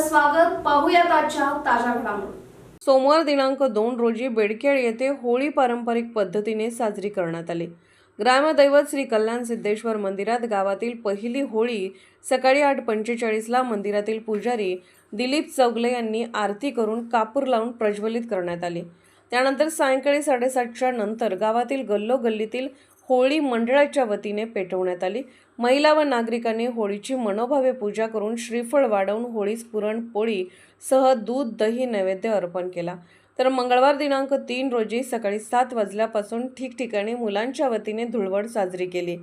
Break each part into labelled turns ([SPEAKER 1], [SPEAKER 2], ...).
[SPEAKER 1] आपलं स्वागत. पाहूयात आजच्या ताज्या घडामोडी.
[SPEAKER 2] सोमवार दिनांक 2 रोजी बेडकेळ येथे होळी पारंपरिक पद्धतीने साजरी करण्यात आली. ग्रामदैवत श्री कल्याण सिद्धेश्वर मंदिरात गावातील पहिली होळी सकाळी 8:45 मंदिरातील पुजारी दिलीप चौगले यांनी आरती करून कापूर लावून प्रज्वलित करण्यात आली. त्यानंतर सायंकाळी 7:30च्या नंतर गावातील गल्लोगल्लीतील होळी मंडळाच्या वतीने पेटवण्यात आली. महिला व नागरिकांनी होळीची मनोभावे पूजा करून श्रीफळ वाढवून होळीस पुरणपोळी सह दूध दही नैवेद्य अर्पण केला. तर मंगळवार दिनांक 3 रोजी सकाळी 7 वाजल्यापासून ठिकठिकाणी मुलांच्या वतीने धुळवड साजरी केली.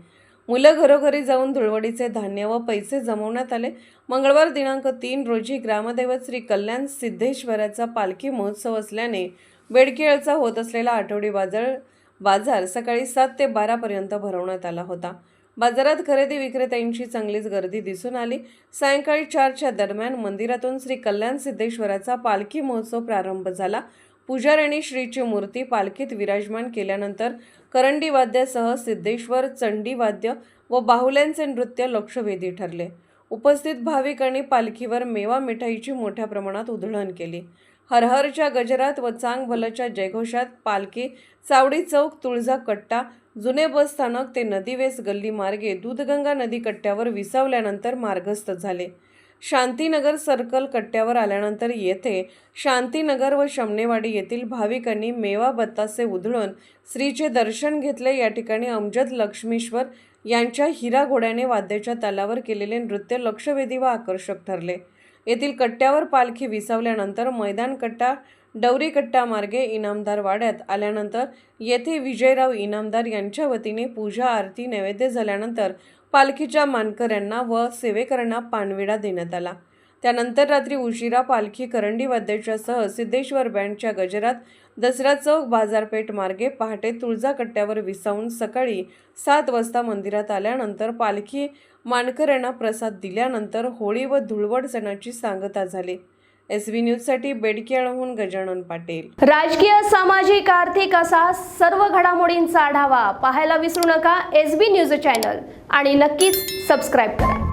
[SPEAKER 2] मुलं घरोघरी जाऊन धुळवडीचे धान्य व पैसे जमवण्यात आले. मंगळवार दिनांक 3 रोजी ग्रामदैवत श्री कल्याण सिद्धेश्वराचा पालखी महोत्सव असल्याने बेडकेळचा होत असलेला आठवडी बाजार सकाळी 7 ते 12 पर्यंत भरवण्यात आला होता. बाजारात खरेदी विक्रेत्यांची चांगलीच गर्दी दिसून आली. सायंकाळी 4च्या दरम्यान मंदिरातून श्री कल्याण सिद्धेश्वराचा पालखी महोत्सव प्रारंभ झाला. पुजाऱ्यांनी श्रीची मूर्ती पालखीत विराजमान केल्यानंतर करंडी वाद्यासह सिद्धेश्वर चंडी वाद्य व बाहुल्यांचे नृत्य लक्षवेधी ठरले. उपस्थित भाविकांनी पालखीवर मेवा मिठाईची मोठ्या प्रमाणात उधळण केली. हरहरच्या गजरात व चांग भलच्या जयघोषात पालखी चावडी चौक, तुळजा कट्टा, जुने बस स्थानक ते नदीवेस गल्ली मार्गे दूधगंगा नदी कट्ट्यावर विसावल्यानंतर मार्गस्थ झाले. शांतीनगर सर्कल कट्ट्यावर आल्यानंतर येथे शांतीनगर व शमनेवाडी येथील भाविकांनी मेवा बत्तासे उधळून श्रीचे दर्शन घेतले. या ठिकाणी अमजद लक्ष्मीश्वर यांच्या हिरा घोड्याने वाद्याच्या तालावर केलेले नृत्य लक्षवेधी व आकर्षक ठरले. येथील कट्ट्यावर पालखी विसावल्यानंतर मैदान कट्टा, डवरी कट्टा मार्गे इनामदार वाड्यात आल्यानंतर येथे विजयराव इनामदार यांच्या वतीने पूजा आरती नैवेद्य झाल्यानंतर पालखीच्या मानकऱ्यांना व सेवेकरांना पानविडा देण्यात आला. त्यानंतर रात्री उशिरा पालखी करंडी वाद्याच्या सह सिद्धेश्वर बँडच्या गजरात दसरा चौक बाजारपेठ मार्गे पहाटे तुळजा कट्ट्यावर विसावून सकाळी 7 वाजता मंदिरात आल्यानंतर पालखी मानकऱ्यांना प्रसाद दिल्यानंतर होळी व धुळवड सणाची सांगता झाली. SB न्यूजसाठी बेडकेळहून गजानन पाटील.
[SPEAKER 1] राजकीय, सामाजिक, आर्थिक असा सर्व घडामोडींचा आढावा पाहायला विसरू नका SB न्यूज चॅनल आणि नक्कीच सबस्क्राईब करा.